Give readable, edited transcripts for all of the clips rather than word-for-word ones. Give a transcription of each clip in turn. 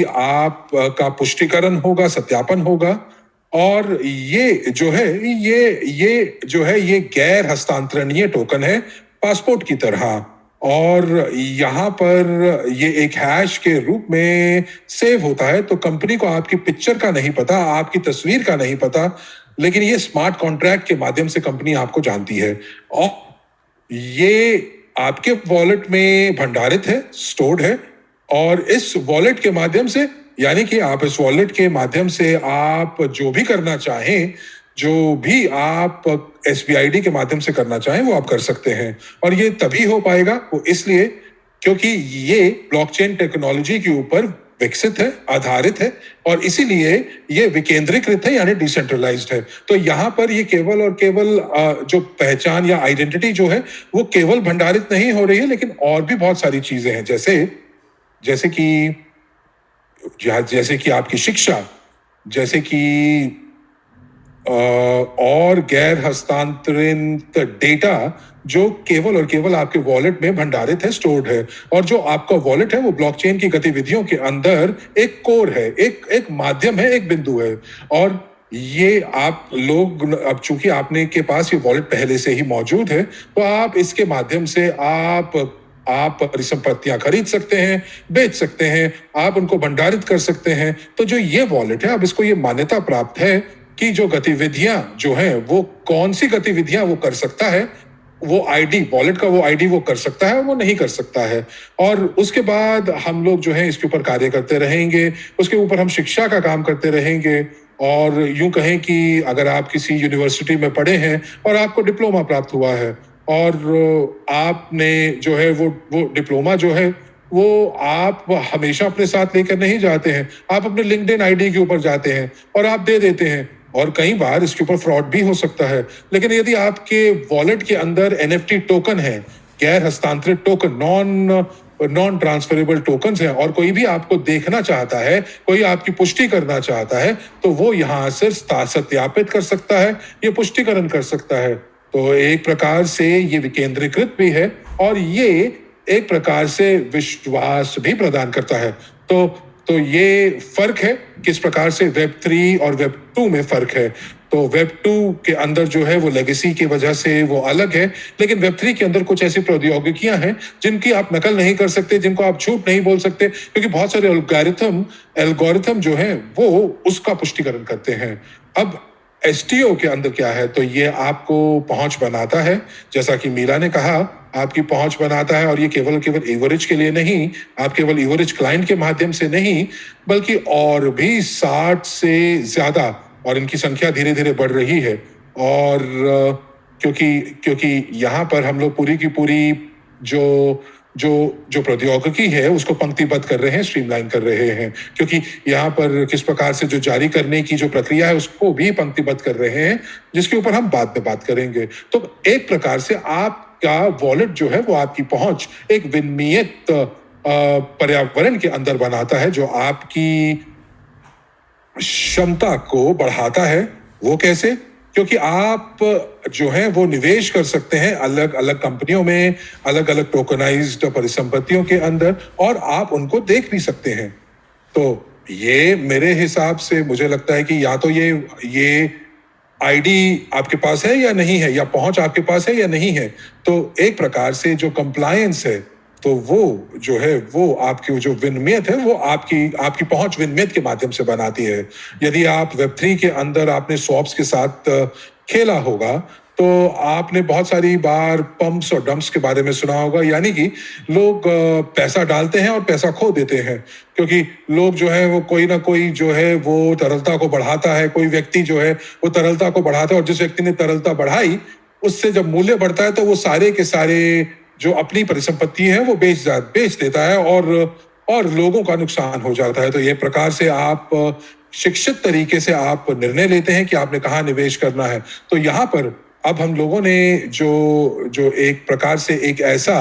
आप का पुष्टिकरण होगा, सत्यापन होगा। और ये जो है ये गैर हस्तांतरणीय टोकन है, पासपोर्ट की तरह। और यहाँ पर ये एक हैश के रूप में सेव होता है, तो कंपनी को आपकी पिक्चर का नहीं पता, आपकी तस्वीर का नहीं पता, लेकिन ये स्मार्ट कॉन्ट्रैक्ट के माध्यम से कंपनी आपको जानती है। और ये आपके वॉलेट में भंडारित है, स्टोर्ड है। और इस वॉलेट के माध्यम से, यानी कि आप इस वॉलेट के माध्यम से आप जो भी करना चाहें, जो भी आप SBID के माध्यम से करना चाहें, वो आप कर सकते हैं। और ये तभी हो पाएगा, वो इसलिए क्योंकि ये ब्लॉकचेन टेक्नोलॉजी के ऊपर विकसित है, आधारित है, और इसीलिए ये विकेंद्रीकृत है, यानी डिसेंट्रलाइज्ड है। तो यहाँ पर ये केवल और केवल जो पहचान या आइडेंटिटी जो है, वो केवल भंडारित नहीं हो रही है, लेकिन और भी बहुत सारी चीजें हैं, जैसे कि आपकी शिक्षा, जैसे कि और गैर हस्तांतरित डेटा जो केवल और केवल आपके वॉलेट में भंडारित है, स्टोर्ड है। और जो आपका वॉलेट है वो ब्लॉकचेन की गतिविधियों के अंदर एक कोर है, एक माध्यम है, एक बिंदु है। और ये आप लोग, अब चूंकि आपने के पास ये वॉलेट पहले से ही मौजूद है, तो आप इसके माध्यम से आप परिसंपत्तियां खरीद सकते हैं, बेच सकते हैं, आप उनको भंडारित कर सकते हैं। तो जो ये वॉलेट है, अब इसको ये मान्यता प्राप्त है कि जो गतिविधियां जो हैं, वो कौन सी गतिविधियां वो कर सकता है, वो आईडी, वॉलेट का वो आईडी वो कर सकता है, वो नहीं कर सकता है। और उसके बाद हम लोग जो है इसके ऊपर कार्य करते रहेंगे, उसके ऊपर हम शिक्षा का काम करते रहेंगे। और यूं कहें कि अगर आप किसी यूनिवर्सिटी में पढ़े हैं और आपको डिप्लोमा प्राप्त हुआ है, और आपने जो है वो डिप्लोमा जो है वो आप हमेशा अपने साथ लेकर नहीं जाते हैं, आप अपने लिंक्डइन आईडी के ऊपर जाते हैं और आप दे देते हैं। और कई बार इसके ऊपर फ्रॉड भी हो सकता है। लेकिन यदि आपके वॉलेट के अंदर NFT टोकन है, गैर हस्तांतरित टोकन, नॉन ट्रांसफरेबल टोकन है, और कोई भी आपको देखना चाहता है, कोई आपकी पुष्टि करना चाहता है, तो वो यहां से सत्यापित कर सकता है, ये पुष्टिकरण कर सकता है। तो एक प्रकार से ये विकेंद्रीकृत भी है, और ये एक प्रकार से विश्वास भी प्रदान करता है। तो ये फर्क है, किस प्रकार से Web3 और Web2 में फर्क है। तो Web2 के अंदर जो है वो लेगेसी की वजह से वो अलग है, लेकिन Web3 के अंदर कुछ ऐसी प्रौद्योगिकियां हैं जिनकी आप नकल नहीं कर सकते, जिनको आप झूठ नहीं बोल सकते, क्योंकि बहुत सारे एल्गोरिथम जो है वो उसका पुष्टिकरण करते हैं। अब STO के अंदर क्या है, तो ये आपको पहुंच बनाता है, जैसा कि मीरा ने कहा, आपकी पहुंच बनाता है। और ये केवल एवरेज के लिए नहीं, आप केवल एवरेज क्लाइंट के माध्यम से नहीं, बल्कि और भी 60 से ज्यादा, और इनकी संख्या धीरे धीरे बढ़ रही है। और क्योंकि यहाँ पर हम लोग पूरी की पूरी जो प्रौद्योगिकी है उसको पंक्तिबद्ध कर रहे हैं, स्ट्रीमलाइन कर रहे हैं, क्योंकि यहाँ पर किस प्रकार से जो जारी करने की जो प्रक्रिया है उसको भी पंक्तिबद्ध कर रहे हैं, जिसके ऊपर हम बाद में बात करेंगे। तो एक प्रकार से आपका वॉलेट जो है वो आपकी पहुंच एक विनियमित पर्यावरण के अंदर बनाता है, जो आपकी क्षमता को बढ़ाता है। वो कैसे? क्योंकि आप जो है वो निवेश कर सकते हैं अलग अलग कंपनियों में, अलग अलग टोकनाइज्ड परिसंपत्तियों के अंदर, और आप उनको देख भी सकते हैं। तो ये मेरे हिसाब से मुझे लगता है कि या तो ये आईडी आपके पास है या नहीं है, या पहुंच आपके पास है या नहीं है। तो एक प्रकार से जो कंप्लायंस है, तो वो जो है वो आपकी जो विनियमित है, वो आपकी पहुंच विनियमित के माध्यम से बनाती है। यदि आप Web3 के अंदर आपने स्वॉप्स के साथ खेला होगा, तो आपने बहुत सारी बार पंप्स और डंप्स के बारे में सुना होगा, यानी कि लोग पैसा डालते हैं और पैसा खो देते हैं, क्योंकि लोग जो है वो कोई ना कोई जो है वो तरलता को बढ़ाता है, कोई व्यक्ति जो है वो तरलता को बढ़ाता है, और जिस व्यक्ति ने तरलता बढ़ाई उससे जब मूल्य बढ़ता है तो वो सारे के सारे जो अपनी परिसंपत्ति है वो बेच देता है, और लोगों का नुकसान हो जाता है। तो ये प्रकार से आप शिक्षित तरीके से आप निर्णय लेते हैं कि आपने कहाँ निवेश करना है। तो यहाँ पर अब हम लोगों ने जो एक प्रकार से एक ऐसा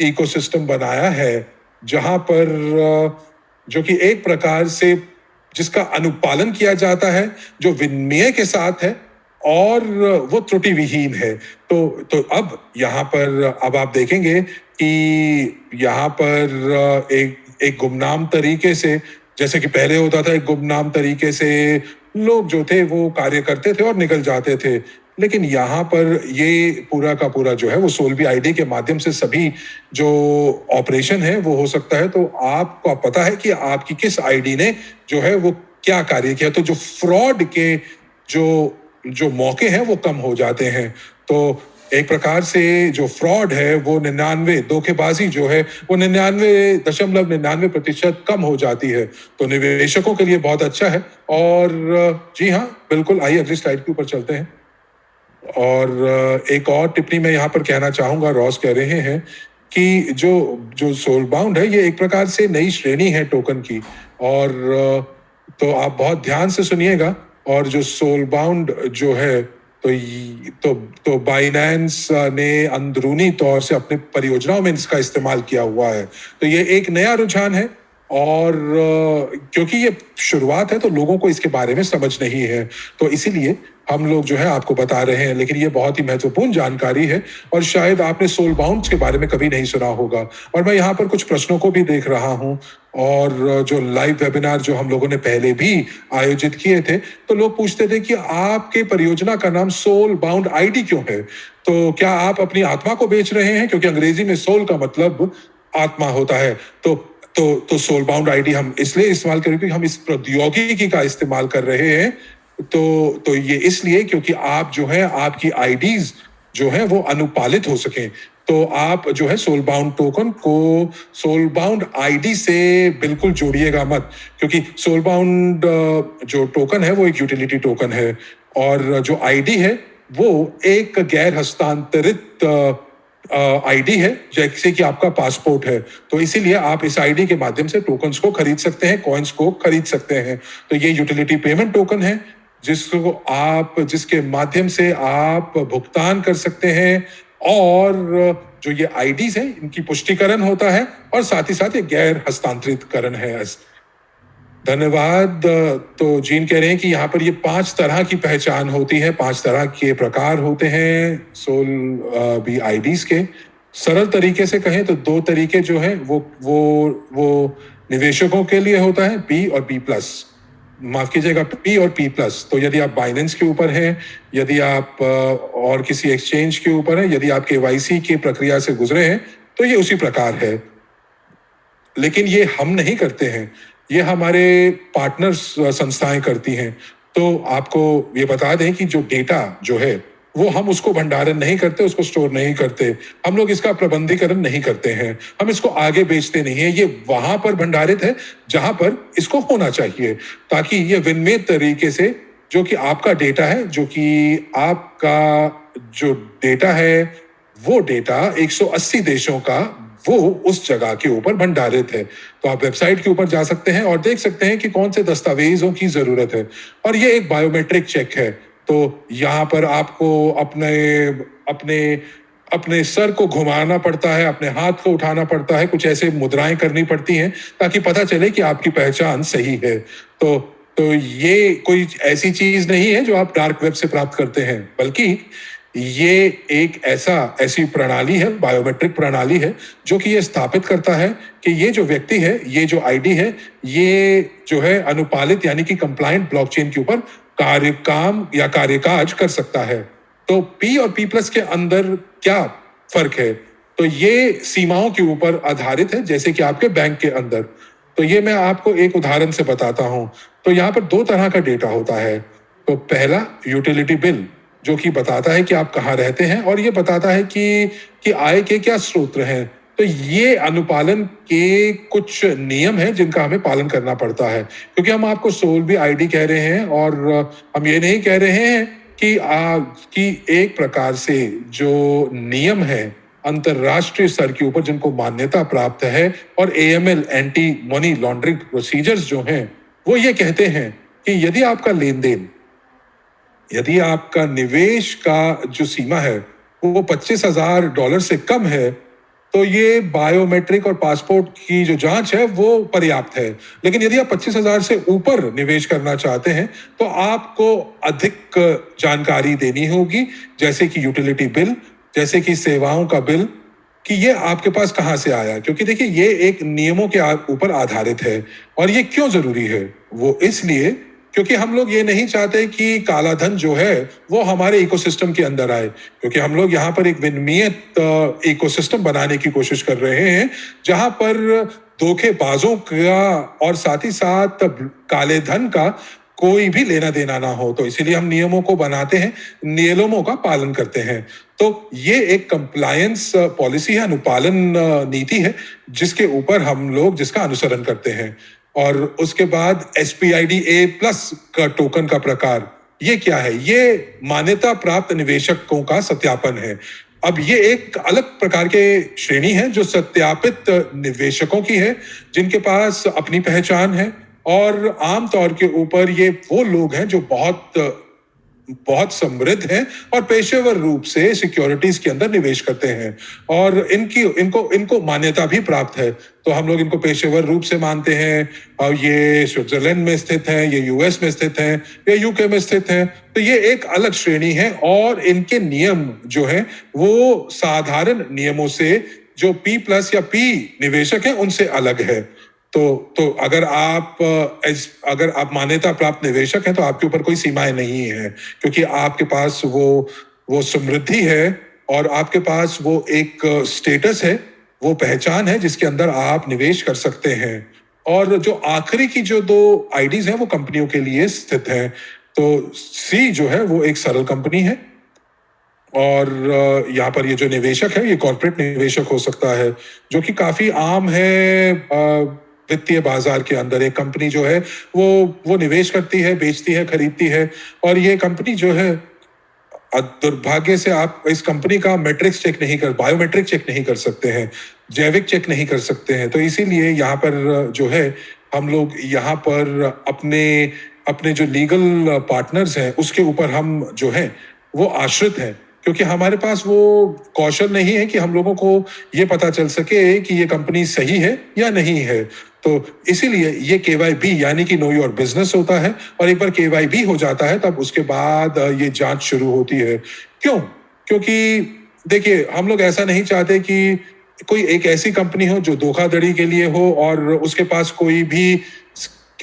इकोसिस्टम बनाया है, जहां पर जो कि एक प्रकार से जिसका अनुपालन किया जाता है, जो विनिमय के साथ है, और वो त्रुटि विहीन है। तो अब यहाँ पर अब आप देखेंगे कि यहाँ पर एक गुमनाम तरीके से जैसे कि पहले होता था एक गुमनाम तरीके से लोग जो थे वो कार्य करते थे और निकल जाते थे, लेकिन यहाँ पर ये पूरा का पूरा जो है वो सोल्वी आईडी के माध्यम से सभी जो ऑपरेशन है वो हो सकता है। तो आपको पता है कि आपकी किस आईडी ने जो है वो क्या कार्य किया, तो जो फ्रॉड के जो जो मौके हैं वो कम हो जाते हैं। तो एक प्रकार से जो फ्रॉड है वो 99 धोखेबाजी जो है वो 99.99% कम हो जाती है। तो निवेशकों के लिए बहुत अच्छा है। और जी हाँ, बिल्कुल, आइए अगली स्लाइड के ऊपर चलते हैं। और एक और टिप्पणी मैं यहाँ पर कहना चाहूंगा। रॉस कह रहे हैं कि जो जो सोल बाउंड है ये एक प्रकार से नई श्रेणी है टोकन की। और तो आप बहुत ध्यान से सुनिएगा। और जो सोल बाउंड जो है तो बाइनेंस ने अंदरूनी तौर से अपने परियोजनाओं में इसका इस्तेमाल किया हुआ है। तो ये एक नया रुझान है। और क्योंकि ये शुरुआत है तो लोगों को इसके बारे में समझ नहीं है, तो इसीलिए हम लोग जो है आपको बता रहे हैं। लेकिन ये बहुत ही महत्वपूर्ण जानकारी है और शायद आपने सोल बाउंड्स के बारे में कभी नहीं सुना होगा। और मैं यहाँ पर कुछ प्रश्नों को भी देख रहा हूँ। और जो लाइव वेबिनार जो हम लोगों ने पहले भी आयोजित किए थे, तो लोग पूछते थे कि आपके परियोजना का नाम सोल बाउंड आईडी क्यों है? तो क्या आप अपनी आत्मा को बेच रहे हैं? क्योंकि अंग्रेजी में सोल का मतलब आत्मा होता है। तो सोल बाउंड आईडी हम इसलिए इस्तेमाल करें क्योंकि हम इस प्रौद्योगिकी का इस्तेमाल कर रहे हैं। तो ये इसलिए क्योंकि आप जो है आपकी आईडीज जो है वो अनुपालित हो सकें। तो आप जो है सोल बाउंड टोकन को सोल बाउंड आईडी से बिल्कुल जोड़िएगा मत, क्योंकि सोल बाउंड जो टोकन है वो एक यूटिलिटी टोकन है और जो आईडी है वो एक गैर हस्तांतरित आईडी है, जैसे कि आपका पासपोर्ट है। तो इसीलिए आप इस आईडी के माध्यम से टोकन्स को खरीद सकते हैं, कॉइन्स को खरीद सकते हैं। तो ये यूटिलिटी पेमेंट टोकन है जिसके माध्यम से आप भुगतान कर सकते हैं। और जो ये आईडीज है इनकी पुष्टिकरण होता है और साथ ही साथ ये गैर हस्तांतरितकरण है। धन्यवाद। तो जीन कह रहे हैं कि यहाँ पर ये 5 तरह की पहचान होती है, 5 तरह के प्रकार होते हैं सोल बी आईडीज के। सरल तरीके से कहें तो 2 तरीके जो है वो निवेशकों के लिए होता है, पी और पी प्लस। माफ कीजिएगा, पी और पी प्लस। तो यदि आप बाइनेंस के ऊपर हैं, यदि आप और किसी एक्सचेंज के ऊपर हैं, यदि आप केवाईसी की प्रक्रिया से गुजरे हैं, तो ये उसी प्रकार है। लेकिन ये हम नहीं करते हैं, ये हमारे पार्टनर्स संस्थाएं करती हैं। तो आपको ये बता दें कि जो डेटा जो है वो हम उसको भंडारण नहीं करते, उसको स्टोर नहीं करते, हम लोग इसका प्रबंधीकरण नहीं करते हैं, हम इसको आगे बेचते नहीं है। ये वहां पर भंडारित है जहां पर इसको होना चाहिए, ताकि ये विनियमित तरीके से जो कि आपका डेटा है, जो कि आपका जो डेटा है वो डेटा 180 देशों का वो उस जगह के ऊपर भंडारित है। तो आप वेबसाइट के ऊपर जा सकते हैं और देख सकते हैं कि कौन से दस्तावेजों की जरूरत है। और ये एक बायोमेट्रिक चेक है। तो यहाँ पर आपको अपने अपने अपने सर को घुमाना पड़ता है, अपने हाथ को उठाना पड़ता है, कुछ ऐसे मुद्राएं करनी पड़ती हैं ताकि पता चले कि आपकी पहचान सही है। तो ये कोई ऐसी चीज नहीं है जो आप डार्क वेब से प्राप्त करते हैं, बल्कि ये एक ऐसी प्रणाली है, बायोमेट्रिक प्रणाली है, जो कि ये स्थापित करता है कि ये जो व्यक्ति है, ये जो आईडी है, ये जो है अनुपालित यानी कि कंप्लायंट ब्लॉकचेन के ऊपर काम या कार्यकाज कर सकता है। तो पी और पी प्लस के अंदर क्या फर्क है? तो ये सीमाओं के ऊपर आधारित है, जैसे कि आपके बैंक के अंदर। तो ये मैं आपको एक उदाहरण से बताता हूं। तो यहाँ पर 2 तरह का डेटा होता है। तो पहला यूटिलिटी बिल, जो कि बताता है कि आप कहाँ रहते हैं और ये बताता है कि आय के क्या स्रोत हैं। तो ये अनुपालन के कुछ नियम हैं जिनका हमें पालन करना पड़ता है, क्योंकि हम आपको सोल भी आईडी कह रहे हैं और हम ये नहीं कह रहे हैं कि एक प्रकार से जो नियम है अंतरराष्ट्रीय स्तर के ऊपर जिनको मान्यता प्राप्त है और AML anti money laundering procedures जो हैं वो ये कहते हैं कि यदि आपका निवेश का जो सीमा है वो $25,000 से कम है, तो ये बायोमेट्रिक और पासपोर्ट की जो जांच है वो पर्याप्त है। लेकिन यदि आप 25,000 से ऊपर निवेश करना चाहते हैं तो आपको अधिक जानकारी देनी होगी, जैसे कि यूटिलिटी बिल, जैसे कि सेवाओं का बिल, कि ये आपके पास कहाँ से आया, क्योंकि देखिए ये एक नियमों के ऊपर आधारित है। और ये क्यों जरूरी है? वो इसलिए क्योंकि हम लोग ये नहीं चाहते कि काला धन जो है वो हमारे इकोसिस्टम के अंदर आए, क्योंकि हम लोग यहाँ पर एक विनियमित इकोसिस्टम बनाने की कोशिश कर रहे हैं जहां पर धोखेबाजों का और साथ ही साथ काले धन का कोई भी लेना देना ना हो। तो इसीलिए हम नियमों को बनाते हैं, नियमों का पालन करते हैं। तो ये एक कंप्लायंस पॉलिसी है, अनुपालन नीति है, जिसके ऊपर हम लोग जिसका अनुसरण करते हैं। और उसके बाद SPID-A प्लस का टोकन का प्रकार, ये क्या है? ये मान्यता प्राप्त निवेशकों का सत्यापन है। अब ये एक अलग प्रकार के श्रेणी है जो सत्यापित निवेशकों की है, जिनके पास अपनी पहचान है। और आमतौर के ऊपर ये वो लोग हैं जो बहुत समृद्ध हैं और पेशेवर रूप से सिक्योरिटीज के अंदर निवेश करते हैं, और इनको मान्यता भी प्राप्त है। तो हम लोग इनको पेशेवर रूप से मानते हैं। और ये स्विट्जरलैंड में स्थित है, ये US में स्थित है, ये UK में स्थित है। तो ये एक अलग श्रेणी है और इनके नियम जो है वो साधारण नियमों से जो P+ या P निवेशक है उनसे अलग है। तो अगर आप मान्यता प्राप्त निवेशक हैं तो आपके ऊपर कोई सीमाएं नहीं है, क्योंकि आपके पास वो समृद्धि है और आपके पास वो एक स्टेटस है, वो पहचान है जिसके अंदर आप निवेश कर सकते हैं। और जो आखिरी की जो 2 आईडीज हैं वो कंपनियों के लिए स्थित हैं। तो C जो है वो एक सरल कंपनी है, और यहाँ पर ये जो निवेशक है ये कॉर्पोरेट निवेशक हो सकता है, जो कि काफी आम है वित्तीय बाजार के अंदर। एक कंपनी जो है वो निवेश करती है, बेचती है, खरीदती है, और ये कंपनी जो है दुर्भाग्य से आप इस कंपनी का बायोमेट्रिक चेक नहीं कर सकते हैं, जैविक चेक नहीं कर सकते हैं। तो इसीलिए यहाँ पर जो है हम लोग यहाँ पर अपने जो लीगल पार्टनर्स हैं उसके ऊपर हम जो है वो आश्रित हैं, क्योंकि हमारे पास वो कौशल नहीं है कि हम लोगों को ये पता चल सके कि ये कंपनी सही है या नहीं है। तो इसीलिए ये KYB यानी कि नो योर बिजनेस होता है, और एक बार KYB हो जाता है तब उसके बाद ये जांच शुरू होती है। क्यों? क्योंकि देखिए हम लोग ऐसा नहीं चाहते कि कोई एक ऐसी कंपनी हो जो धोखाधड़ी के लिए हो और उसके पास कोई भी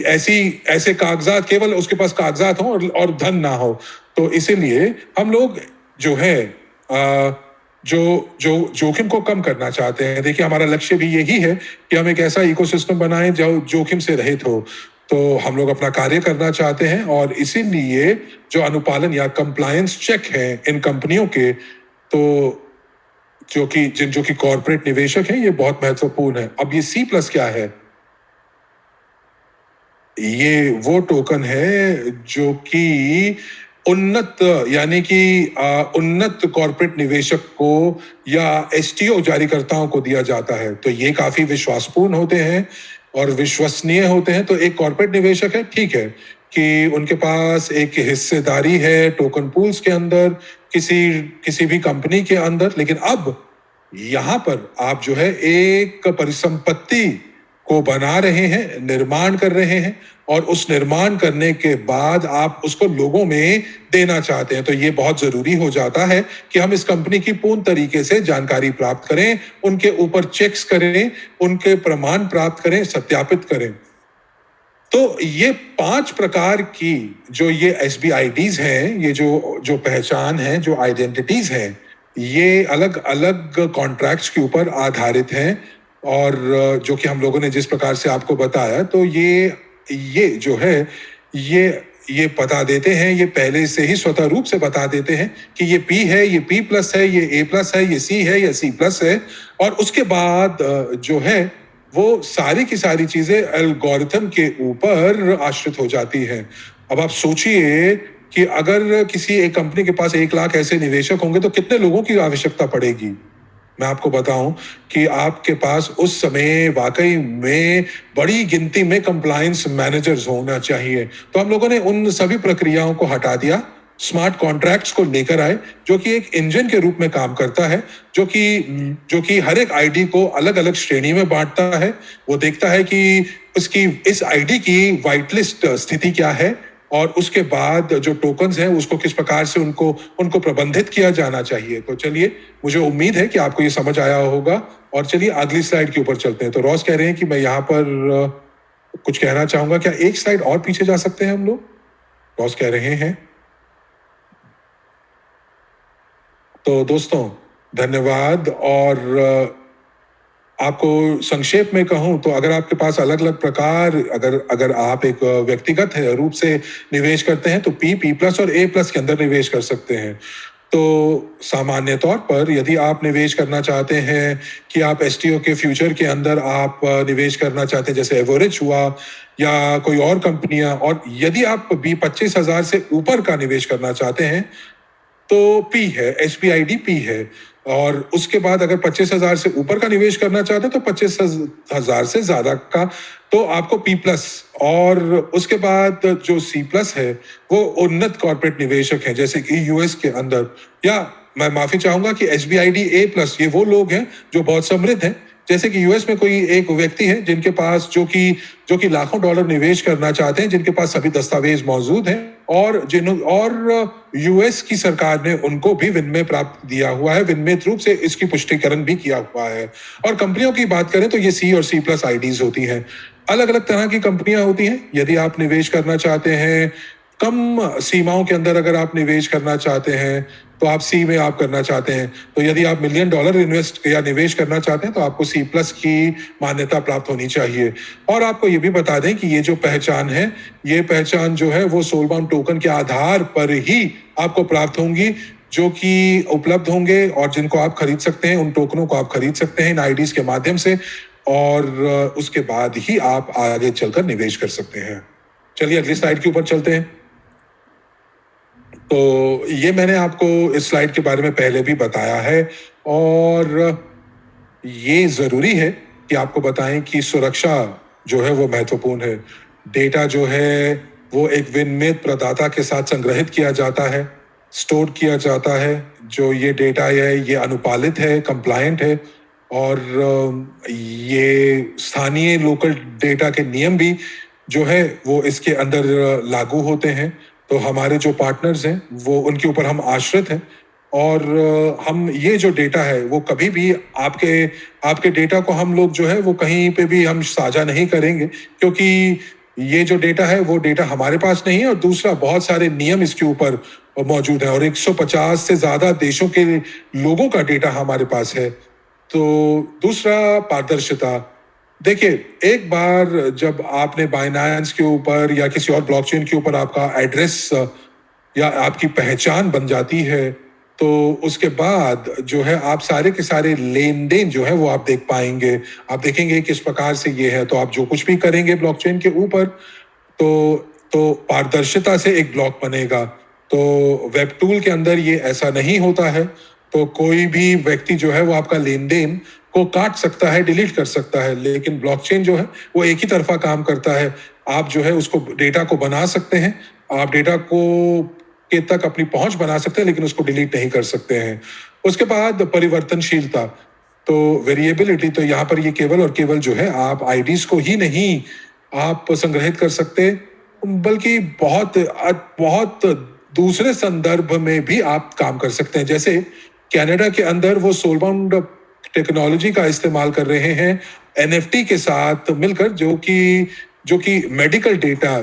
ऐसे कागजात, केवल उसके पास कागजात हो और धन ना हो। तो इसीलिए हम लोग जो है जो जोखिम को कम करना चाहते हैं। देखिए हमारा लक्ष्य भी यही है कि हम एक ऐसा इकोसिस्टम बनाएं जो जोखिम से रहित हो। तो हम लोग अपना कार्य करना चाहते हैं, और इसीलिए जो अनुपालन या कंप्लायंस चेक है इन कंपनियों के, तो जो कि कॉर्पोरेट निवेशक हैं, ये बहुत महत्वपूर्ण है। अब ये C+ क्या है? ये वो टोकन है जो कि उन्नत यानी कि उन्नत कॉर्पोरेट निवेशक को या STO जारीकर्ताओं को दिया जाता है। तो ये काफी विश्वासपूर्ण होते हैं और विश्वसनीय होते हैं। तो एक कॉर्पोरेट निवेशक है, ठीक है कि उनके पास एक हिस्सेदारी है टोकन पूल्स के अंदर, किसी भी कंपनी के अंदर। लेकिन अब यहाँ पर आप जो है एक परिसंपत्ति को बना रहे हैं, निर्माण कर रहे हैं, और उस निर्माण करने के बाद आप उसको लोगों में देना चाहते हैं। तो ये बहुत जरूरी हो जाता है कि हम इस कंपनी की पूर्ण तरीके से जानकारी प्राप्त करें, उनके ऊपर चेक्स करें, उनके प्रमाण प्राप्त करें, सत्यापित करें। तो ये 5 प्रकार की जो ये SBIDs हैं, ये जो पहचान है, जो आइडेंटिटीज हैं, ये अलग अलग कॉन्ट्रैक्ट्स के ऊपर आधारित हैं। और जो कि हम लोगों ने जिस प्रकार से आपको बताया, तो ये जो है ये बता देते हैं, ये पहले से ही स्वतः रूप से बता देते हैं कि ये P है, ये P+ है, ये A+ है, ये C है, ये C+ है। और उसके बाद जो है वो सारी की सारी चीजें एल्गोरिथम के ऊपर आश्रित हो जाती हैं। अब आप सोचिए कि अगर किसी एक कंपनी के पास 1 लाख ऐसे निवेशक होंगे तो कितने लोगों की आवश्यकता पड़ेगी? मैं आपको बताऊं कि आपके पास उस समय वाकई में बड़ी गिनती में कंप्लायंस मैनेजर्स होना चाहिए। तो हम लोगों ने उन सभी प्रक्रियाओं को हटा दिया, स्मार्ट कॉन्ट्रैक्ट्स को लेकर आए, जो कि एक इंजन के रूप में काम करता है, जो कि हर एक आईडी को अलग अलग श्रेणी में बांटता है। वो देखता है कि इस आईडी की व्हाइट लिस्ट स्थिति क्या है, और उसके बाद जो टोकन्स हैं उसको किस प्रकार से उनको उनको प्रबंधित किया जाना चाहिए। तो चलिए, मुझे उम्मीद है कि आपको ये समझ आया होगा। और चलिए अगली स्लाइड के ऊपर चलते हैं। तो रॉस कह रहे हैं कि मैं यहाँ पर कुछ कहना चाहूंगा, क्या एक स्लाइड और पीछे जा सकते हैं हम लोग? रॉस कह रहे हैं। तो दोस्तों धन्यवाद। और आपको संक्षेप में कहूं तो अगर आपके पास अलग अलग प्रकार, अगर अगर आप एक व्यक्तिगत रूप से निवेश करते हैं तो पी प्लस और ए प्लस के अंदर निवेश कर सकते हैं। तो सामान्य तौर पर यदि आप निवेश करना चाहते हैं कि आप एसटीओ के फ्यूचर के अंदर आप निवेश करना चाहते हैं, जैसे एवरेज हुआ या कोई और कंपनियां, और यदि आप 25,000 से ऊपर का निवेश करना चाहते हैं तो पी है, SPID पी है। और उसके बाद अगर 25,000 से ऊपर का निवेश करना चाहते हैं तो 25,000 से ज्यादा का तो आपको पी प्लस। और उसके बाद जो सी प्लस है वो उन्नत कॉर्पोरेट निवेशक हैं, जैसे कि यूएस के अंदर, या मैं माफी चाहूंगा कि SBID ए प्लस, ये वो लोग हैं जो बहुत समृद्ध हैं। जैसे कि यूएस में कोई एक व्यक्ति है जिनके पास जो कि लाखों डॉलर निवेश करना चाहते हैं, जिनके पास सभी दस्तावेज मौजूद हैं, और यूएस की सरकार ने उनको भी विनिमय प्राप्त दिया हुआ है, विनिमय रूप से इसकी पुष्टिकरण भी किया हुआ है। और कंपनियों की बात करें तो ये सी और सी प्लस आईडीज होती हैं। अलग अलग तरह की कंपनियां होती हैं। यदि आप निवेश करना चाहते हैं कम सीमाओं के अंदर, अगर आप निवेश करना चाहते हैं तो आप सी में आप करना चाहते हैं, तो यदि आप $1 मिलियन इन्वेस्ट या निवेश करना चाहते हैं तो आपको सी प्लस की मान्यता प्राप्त होनी चाहिए। और आपको ये भी बता दें कि ये जो पहचान है, ये पहचान जो है वो सोलबाउंड टोकन के आधार पर ही आपको प्राप्त होंगी, जो कि उपलब्ध होंगे और जिनको आप खरीद सकते हैं। उन टोकनों को आप खरीद सकते हैं इन आईडीज के माध्यम से, और उसके बाद ही आप आगे चलकर निवेश कर सकते हैं। चलिए अगली स्लाइड के ऊपर चलते हैं। तो ये मैंने आपको इस स्लाइड के बारे में पहले भी बताया है, और ये जरूरी है कि आपको बताएं कि सुरक्षा जो है वो महत्वपूर्ण है। डेटा जो है वो एक विनिमय प्रदाता के साथ संग्रहित किया जाता है, स्टोर किया जाता है। जो ये डेटा है ये अनुपालित है, कंप्लायंट है, और ये स्थानीय लोकल डेटा के नियम भी जो है वो इसके अंदर लागू होते हैं। तो हमारे जो पार्टनर्स हैं वो उनके ऊपर हम आश्रित हैं, और हम ये जो डेटा है वो कभी भी आपके डेटा को हम लोग जो है वो कहीं पे भी हम साझा नहीं करेंगे, क्योंकि ये जो डेटा है वो डेटा हमारे पास नहीं है। और दूसरा, बहुत सारे नियम इसके ऊपर मौजूद है, और 150 से ज्यादा देशों के लोगों का डेटा हमारे पास है। तो दूसरा, पारदर्शिता। देखिए, एक बार जब आपने बाइनेंस के ऊपर या किसी और ब्लॉकचेन के ऊपर आपका एड्रेस या आपकी पहचान बन जाती है, तो उसके बाद जो है आप सारे के सारे लेन देन जो है वो आप देख पाएंगे। आप देखेंगे किस प्रकार से ये है। तो आप जो कुछ भी करेंगे ब्लॉकचेन के ऊपर, तो पारदर्शिता से एक ब्लॉक बनेगा। तो वेब टूल के अंदर ये ऐसा नहीं होता है। तो कोई भी व्यक्ति जो है वो आपका लेन देन को काट सकता है, डिलीट कर सकता है, लेकिन ब्लॉकचेन जो है वो एक ही तरफा काम करता है। आप जो है उसको डेटा को बना सकते हैं, आप डेटा को के तक अपनी पहुंच बना सकते हैं, लेकिन उसको डिलीट नहीं कर सकते हैं। उसके बाद परिवर्तनशीलता, तो वेरिएबिलिटी। तो यहाँ पर ये केवल और केवल जो है आप आईडीज को ही नहीं आप संग्रहित कर सकते, बल्कि बहुत बहुत दूसरे संदर्भ में भी आप काम कर सकते हैं। जैसे कनाडा के अंदर वो सोलबाउंड टेक्नोलॉजी का इस्तेमाल कर रहे हैं एनएफटी के साथ मिलकर, जो कि मेडिकल डेटा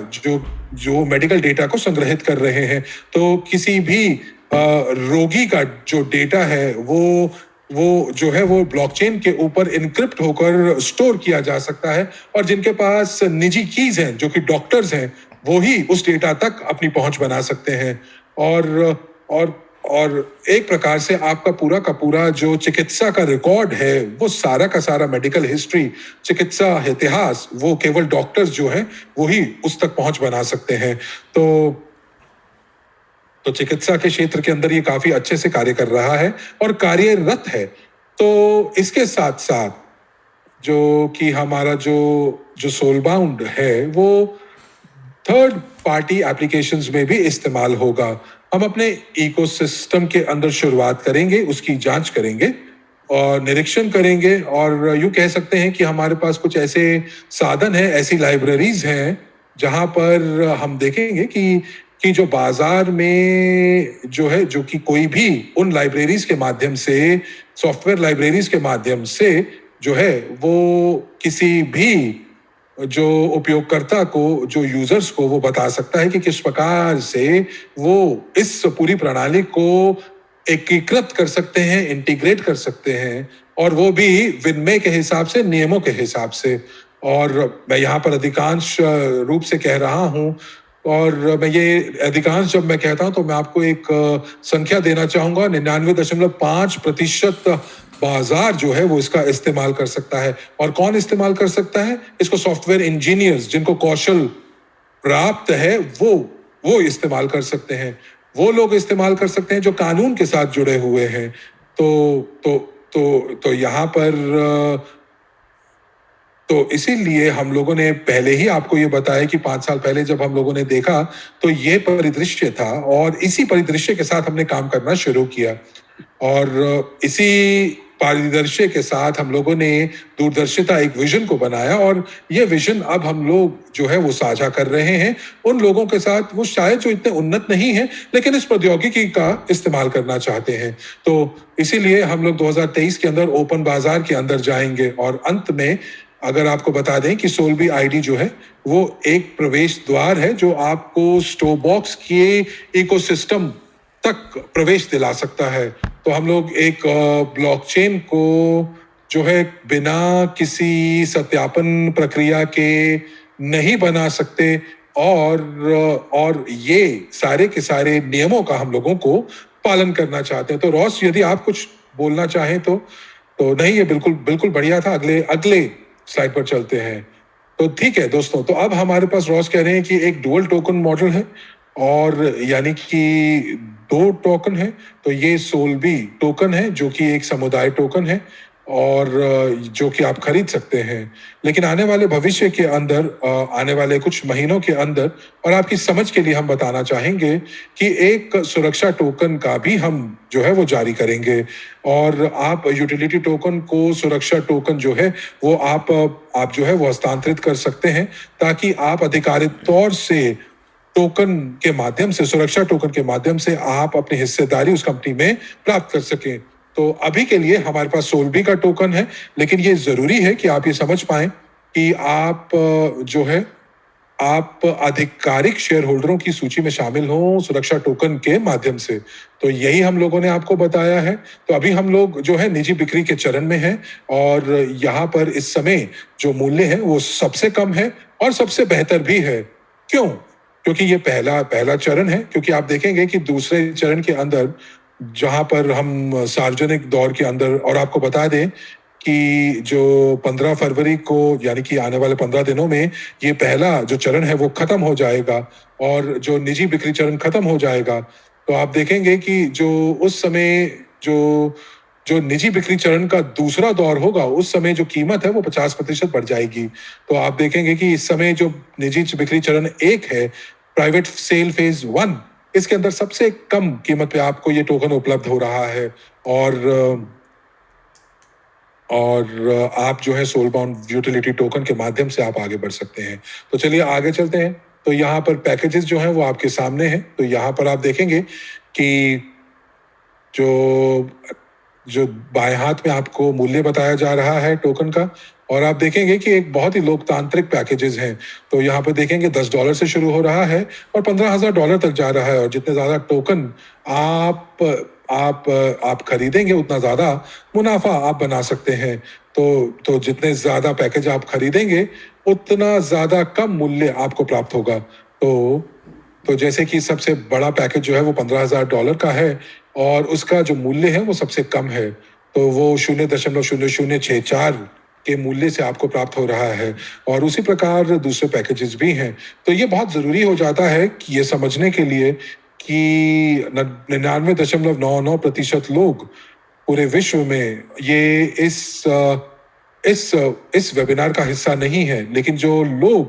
जो मेडिकल डेटा को संग्रहित कर रहे हैं। तो किसी भी रोगी का जो डेटा है वो जो है वो ब्लॉकचेन के ऊपर इनक्रिप्ट होकर स्टोर किया जा सकता है, और जिनके पास निजी कीज हैं, जो कि डॉक्टर्स हैं, वो ही उस डेटा तक अपनी पहुंच बना सकते हैं। और एक प्रकार से आपका पूरा का पूरा जो चिकित्सा का रिकॉर्ड है, वो सारा का सारा मेडिकल हिस्ट्री, चिकित्सा इतिहास, वो केवल डॉक्टर्स जो हैं वो ही उस तक पहुंच बना सकते हैं। तो चिकित्सा के क्षेत्र के अंदर ये काफी अच्छे से कार्य कर रहा है और कार्यरत है। तो इसके साथ साथ जो कि हमारा जो सोलबाउंड है वो थर्ड पार्टी एप्लीकेशंस में भी इस्तेमाल होगा। हम अपने इकोसिस्टम के अंदर शुरुआत करेंगे, उसकी जांच करेंगे और निरीक्षण करेंगे, और यूं कह सकते हैं कि हमारे पास कुछ ऐसे साधन हैं, ऐसी लाइब्रेरीज हैं जहां पर हम देखेंगे कि जो बाजार में जो है, जो कि कोई भी उन लाइब्रेरीज के माध्यम से, सॉफ्टवेयर लाइब्रेरीज के माध्यम से जो है वो किसी भी जो उपयोगकर्ता को, जो यूजर्स को वो बता सकता है कि किस प्रकार से वो इस पूरी प्रणाली को एकीकृत कर सकते हैं, इंटीग्रेट कर सकते हैं, और वो भी विनिमय के हिसाब से, नियमों के हिसाब से। और मैं यहाँ पर अधिकांश रूप से कह रहा हूँ, और मैं ये अधिकांश जब मैं कहता हूँ तो मैं आपको एक संख्या देना चाहूंगा, 99.5% बाजार जो है वो इसका इस्तेमाल कर सकता है। और कौन इस्तेमाल कर सकता है इसको? सॉफ्टवेयर इंजीनियर्स, जिनको कौशल प्राप्त है, वो इस्तेमाल कर सकते हैं। वो लोग इस्तेमाल कर सकते हैं जो कानून के साथ जुड़े हुए हैं। तो यहाँ पर तो इसीलिए हम लोगों ने पहले ही आपको ये बताया कि 5 साल पहले जब हम लोगों ने देखा तो ये परिदृश्य था, और इसी परिदृश्य के साथ हमने काम करना शुरू किया। और इसी परिदृश्य के साथ हम लोगों ने दूरदर्शिता एक विजन को बनाया, और ये विजन अब हम लोग जो है वो साझा कर रहे हैं उन लोगों के साथ, वो शायद जो इतने उन्नत नहीं है लेकिन इस प्रौद्योगिकी का इस्तेमाल करना चाहते हैं। तो इसीलिए हम लोग 2023 के अंदर ओपन बाजार के अंदर जाएंगे। और अंत में अगर आपको बता दें कि सोल्वी आईडी जो है वो एक प्रवेश द्वार है जो आपको स्टोबॉक्स के इकोसिस्टम तक प्रवेश दिला सकता है। तो हम लोग एक ब्लॉकचेन को जो है बिना किसी सत्यापन प्रक्रिया के नहीं बना सकते, और ये सारे के सारे नियमों का हम लोगों को पालन करना चाहते हैं। तो रॉस, यदि आप कुछ बोलना चाहें तो नहीं, ये बिल्कुल बिल्कुल बढ़िया था। अगले अगले स्लाइड पर चलते हैं। तो ठीक है दोस्तों, तो अब हमारे पास रॉस कह रहे हैं कि एक डुअल टोकन मॉडल है, और यानी कि 2 टोकन है। तो ये सोल्वी टोकन है जो कि एक समुदाय टोकन है, और जो कि आप खरीद सकते हैं। लेकिन आने वाले भविष्य के अंदर, आने वाले कुछ महीनों के अंदर, और आपकी समझ के लिए हम बताना चाहेंगे कि एक सुरक्षा टोकन का भी हम जो है वो जारी करेंगे। और आप यूटिलिटी टोकन को सुरक्षा टोकन जो है वो आप जो है वो हस्तांतरित कर सकते हैं, ताकि आप आधिकारिक तौर से टोकन के माध्यम से, सुरक्षा टोकन के माध्यम से आप अपनी हिस्सेदारी उस कंपनी में प्राप्त कर सकें। तो अभी के लिए हमारे पास सोल्वी का टोकन है, लेकिन ये जरूरी है कि आप ये समझ पाएं कि आप जो है आप आधिकारिक शेयर होल्डरों की सूची में शामिल हो सुरक्षा टोकन के माध्यम से। तो यही हम लोगों ने आपको बताया है। तो अभी हम लोग जो है निजी बिक्री के चरण में हैं, और यहाँ पर इस समय जो मूल्य है वो सबसे कम है और सबसे बेहतर भी है। क्यों? क्योंकि ये पहला चरण है। क्योंकि आप देखेंगे कि दूसरे चरण के अंदर, जहां पर हम सार्वजनिक दौर के अंदर, और आपको बता दें कि जो 15 फरवरी को, यानी कि आने वाले 15 दिनों में, ये पहला जो चरण है वो खत्म हो जाएगा, और जो निजी बिक्री चरण खत्म हो जाएगा। तो आप देखेंगे कि जो उस समय जो निजी बिक्री चरण का दूसरा दौर होगा, उस समय जो कीमत है वो 50% बढ़ जाएगी। तो आप देखेंगे कि इस समय जो निजी बिक्री चरण 1 है, प्राइवेट सेल फेज 1, इसके अंदर सबसे कम कीमत पे आपको ये टोकन उपलब्ध हो रहा है, और आप जो है सोल बाउंड यूटिलिटी टोकन के माध्यम से आप आगे बढ़ सकते हैं। तो चलिए आगे चलते हैं। तो यहाँ पर पैकेजेस जो हैं वो आपके सामने हैं। तो यहाँ पर आप देखेंगे कि जो बाएं हाथ में आपको मूल्य बताया जा रहा है टोकन का, और आप देखेंगे कि एक बहुत ही लोकतांत्रिक पैकेजेस हैं। तो यहाँ पर देखेंगे $10 से शुरू हो रहा है और $15,000 तक जा रहा है। और जितने ज्यादा टोकन आप खरीदेंगे उतना ज्यादा मुनाफा आप बना सकते हैं। तो जितने ज्यादा पैकेज आप खरीदेंगे उतना ज्यादा कम मूल्य आपको प्राप्त होगा। तो जैसे कि सबसे बड़ा पैकेज जो है वो $15,000 का है, और उसका जो मूल्य है वो सबसे कम है। तो वो 0.0064 के मूल्य से आपको प्राप्त हो रहा है। और उसी प्रकार दूसरे पैकेजेस भी हैं। तो ये बहुत जरूरी हो जाता है कि ये समझने के लिए कि 99.99% लोग पूरे विश्व में ये इस वेबिनार का हिस्सा नहीं है, लेकिन जो लोग